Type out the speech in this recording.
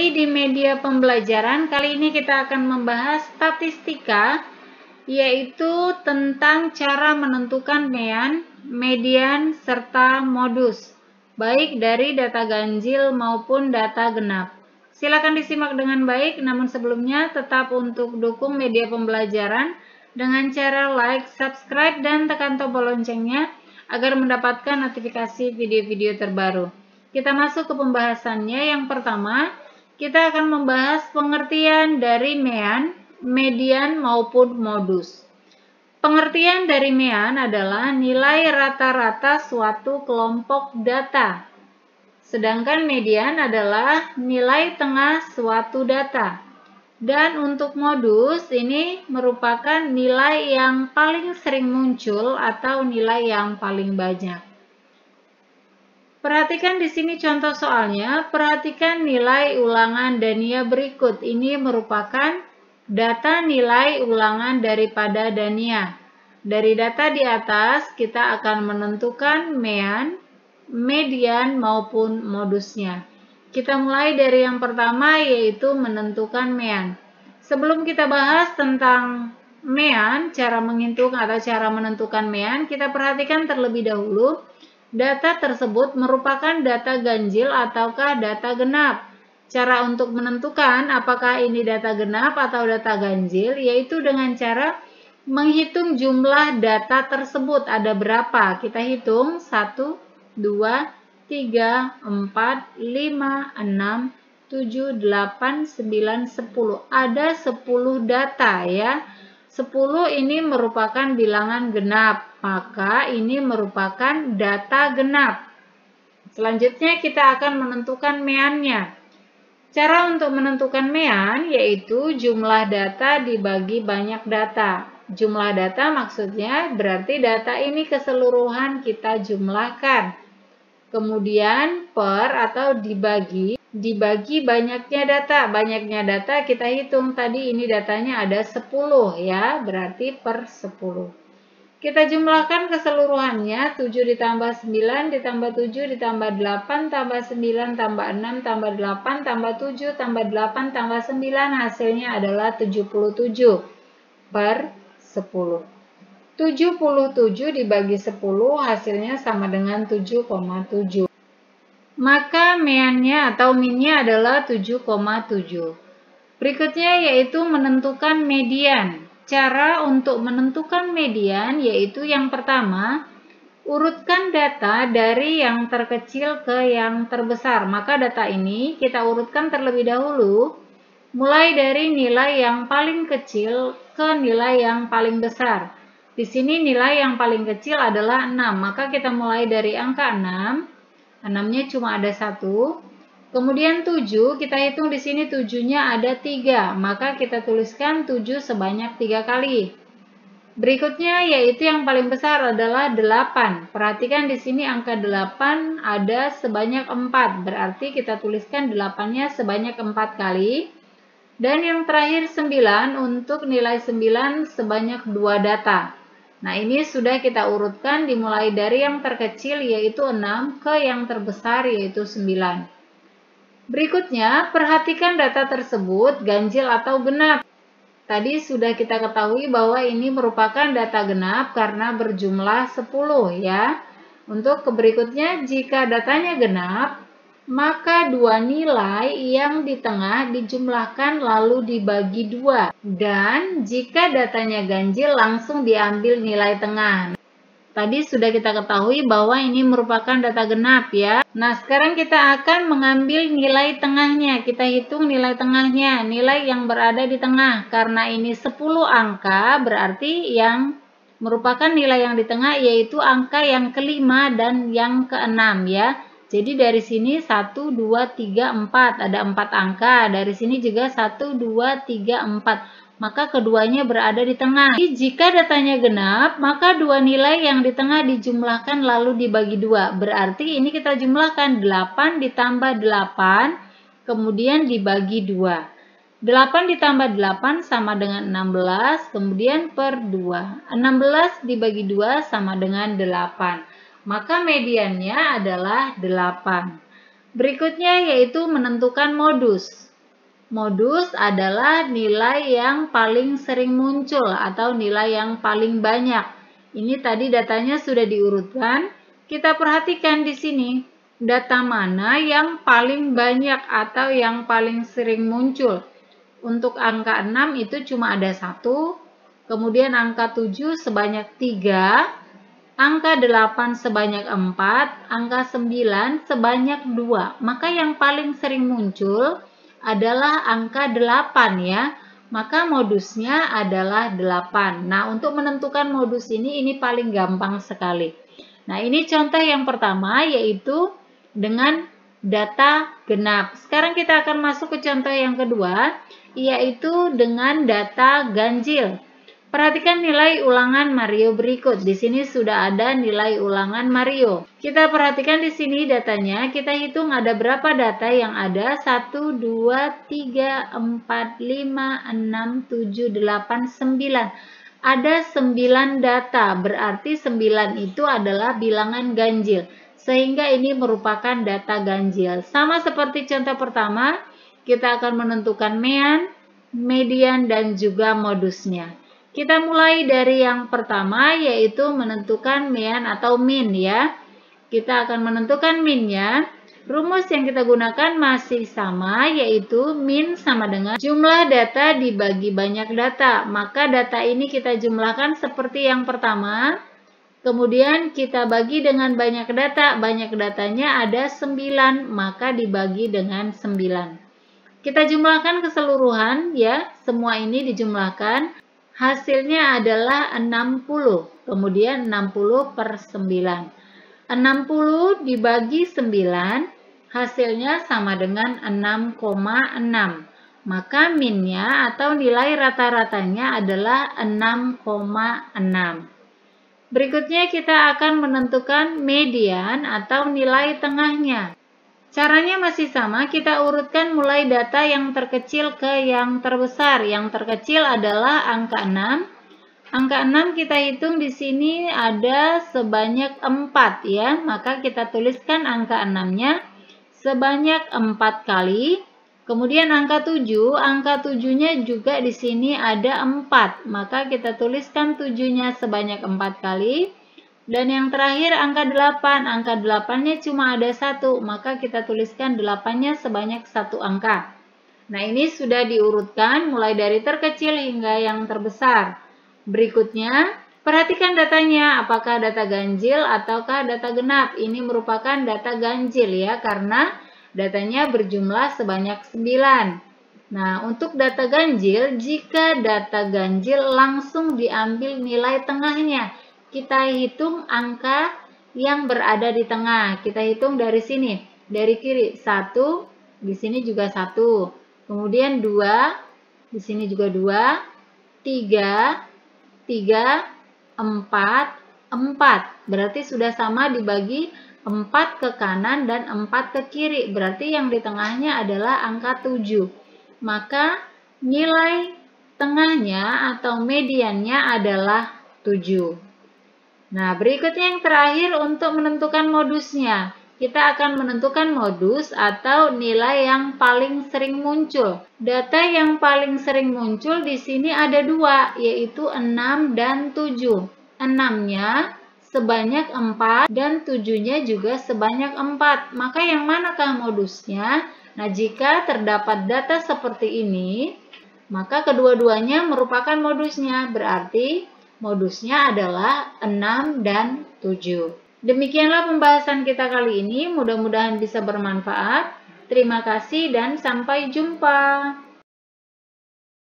Kembali di media pembelajaran, kali ini kita akan membahas statistika, yaitu tentang cara menentukan mean, median, serta modus, baik dari data ganjil maupun data genap. Silakan disimak dengan baik, namun sebelumnya tetap untuk dukung media pembelajaran dengan cara like, subscribe, dan tekan tombol loncengnya agar mendapatkan notifikasi video-video terbaru. Kita masuk ke pembahasannya. Yang pertama, kita akan membahas pengertian dari mean, median, maupun modus. Pengertian dari mean adalah nilai rata-rata suatu kelompok data. Sedangkan median adalah nilai tengah suatu data. Dan untuk modus, ini merupakan nilai yang paling sering muncul atau nilai yang paling banyak. Perhatikan di sini contoh soalnya. Perhatikan nilai ulangan Dania berikut. Ini merupakan data nilai ulangan daripada Dania. Dari data di atas, kita akan menentukan mean, median, maupun modusnya. Kita mulai dari yang pertama, yaitu menentukan mean. Sebelum kita bahas tentang mean, cara menghitung atau cara menentukan mean, kita perhatikan terlebih dahulu data tersebut merupakan data ganjil ataukah data genap. Cara untuk menentukan apakah ini data genap atau data ganjil, yaitu dengan cara menghitung jumlah data tersebut ada berapa. Kita hitung 1, 2, 3, 4, 5, 6, 7, 8, 9, 10. Ada 10 data ya. 10 ini merupakan bilangan genap, maka ini merupakan data genap. Selanjutnya kita akan menentukan meannya. Cara untuk menentukan mean yaitu jumlah data dibagi banyak data. Jumlah data maksudnya berarti data ini keseluruhan kita jumlahkan. Kemudian per atau dibagi banyaknya data. Banyaknya data kita hitung tadi ini datanya ada 10 ya, berarti per 10. Kita jumlahkan keseluruhannya, 7 ditambah 9 ditambah 7 ditambah 8 tambah 9 tambah 6 tambah 8 tambah 7 tambah 8 tambah 9, hasilnya adalah 77 per 10. 77 dibagi 10 hasilnya sama dengan 7,7. Maka meannya atau minnya adalah 7,7. Berikutnya yaitu menentukan median. Cara untuk menentukan median yaitu yang pertama, urutkan data dari yang terkecil ke yang terbesar. Maka data ini kita urutkan terlebih dahulu, mulai dari nilai yang paling kecil ke nilai yang paling besar. Di sini nilai yang paling kecil adalah 6, maka kita mulai dari angka 6. 6-nya cuma ada 1. Kemudian 7, kita hitung di sini 7-nya ada 3, maka kita tuliskan 7 sebanyak 3 kali. Berikutnya yaitu yang paling besar adalah 8. Perhatikan di sini angka 8 ada sebanyak 4, berarti kita tuliskan 8-nya sebanyak 4 kali. Dan yang terakhir 9, untuk nilai 9 sebanyak 2 data. Nah, ini sudah kita urutkan dimulai dari yang terkecil yaitu 6 ke yang terbesar yaitu 9. Berikutnya, perhatikan data tersebut ganjil atau genap. Tadi sudah kita ketahui bahwa ini merupakan data genap karena berjumlah 10 ya. Untuk berikutnya, jika datanya genap, maka dua nilai yang di tengah dijumlahkan lalu dibagi 2. Dan jika datanya ganjil langsung diambil nilai tengah. Tadi sudah kita ketahui bahwa ini merupakan data genap ya. Nah, sekarang kita akan mengambil nilai tengahnya. Kita hitung nilai tengahnya, nilai yang berada di tengah. Karena ini 10 angka, berarti yang merupakan nilai yang di tengah yaitu angka yang kelima dan yang keenam ya. Jadi dari sini 1, 2, 3, 4. Ada 4 angka. Dari sini juga 1, 2, 3, 4. Maka keduanya berada di tengah. Jika datanya genap, maka dua nilai yang di tengah dijumlahkan lalu dibagi 2. Berarti ini kita jumlahkan 8 ditambah 8, kemudian dibagi 2. 8 ditambah 8 sama dengan 16, kemudian per 2. 16 dibagi 2 sama dengan 8. Maka mediannya adalah 8. Berikutnya yaitu menentukan modus. Modus adalah nilai yang paling sering muncul atau nilai yang paling banyak. Ini tadi datanya sudah diurutkan. Kita perhatikan di sini, data mana yang paling banyak atau yang paling sering muncul. Untuk angka 6 itu cuma ada 1, kemudian angka 7 sebanyak 3, angka 8 sebanyak 4, angka 9 sebanyak 2. Maka yang paling sering muncul adalah angka 8 ya. Maka modusnya adalah 8. Nah, untuk menentukan modus ini paling gampang sekali. Nah, ini contoh yang pertama yaitu dengan data genap. Sekarang kita akan masuk ke contoh yang kedua, yaitu dengan data ganjil. Perhatikan nilai ulangan Mario berikut. Di sini sudah ada nilai ulangan Mario. Kita perhatikan di sini datanya. Kita hitung ada berapa data yang ada. 1, 2, 3, 4, 5, 6, 7, 8, 9. Ada 9 data. Berarti 9 itu adalah bilangan ganjil. Sehingga ini merupakan data ganjil. Sama seperti contoh pertama, kita akan menentukan mean, median, dan juga modusnya. Kita mulai dari yang pertama yaitu menentukan mean atau min ya. Kita akan menentukan minnya. Rumus yang kita gunakan masih sama yaitu min sama dengan jumlah data dibagi banyak data. Maka data ini kita jumlahkan seperti yang pertama. Kemudian kita bagi dengan banyak data. Banyak datanya ada 9, maka dibagi dengan 9. Kita jumlahkan keseluruhan ya. Semua ini dijumlahkan. Hasilnya adalah 60, kemudian 60 per 9. 60 dibagi 9, hasilnya sama dengan 6,6. Maka minnya atau nilai rata-ratanya adalah 6,6. Berikutnya kita akan menentukan median atau nilai tengahnya. Caranya masih sama, kita urutkan mulai data yang terkecil ke yang terbesar. Yang terkecil adalah angka 6. Angka 6 kita hitung di sini ada sebanyak 4 ya. Maka kita tuliskan angka 6-nya sebanyak 4 kali. Kemudian angka 7, angka 7-nya juga di sini ada 4. Maka kita tuliskan 7-nya sebanyak 4 kali. Dan yang terakhir angka 8, angka 8-nya cuma ada 1, maka kita tuliskan 8-nya sebanyak 1 angka. Nah, ini sudah diurutkan mulai dari terkecil hingga yang terbesar. Berikutnya, perhatikan datanya, apakah data ganjil ataukah data genap. Ini merupakan data ganjil ya, karena datanya berjumlah sebanyak 9. Nah, untuk data ganjil, jika data ganjil langsung diambil nilai tengahnya. Kita hitung angka yang berada di tengah. Kita hitung dari sini, dari kiri 1, di sini juga 1. Kemudian 2, di sini juga 2, 3, 4. Berarti sudah sama dibagi 4 ke kanan dan 4 ke kiri. Berarti yang di tengahnya adalah angka 7. Maka nilai tengahnya atau mediannya adalah 7. Nah, berikutnya yang terakhir untuk menentukan modusnya. Kita akan menentukan modus atau nilai yang paling sering muncul. Data yang paling sering muncul di sini ada 2, yaitu 6 dan 7. 6-nya sebanyak 4 dan 7-nya juga sebanyak 4. Maka yang manakah modusnya? Nah, jika terdapat data seperti ini, maka kedua-duanya merupakan modusnya. Berarti modusnya adalah 6 dan 7. Demikianlah pembahasan kita kali ini. Mudah-mudahan bisa bermanfaat. Terima kasih dan sampai jumpa.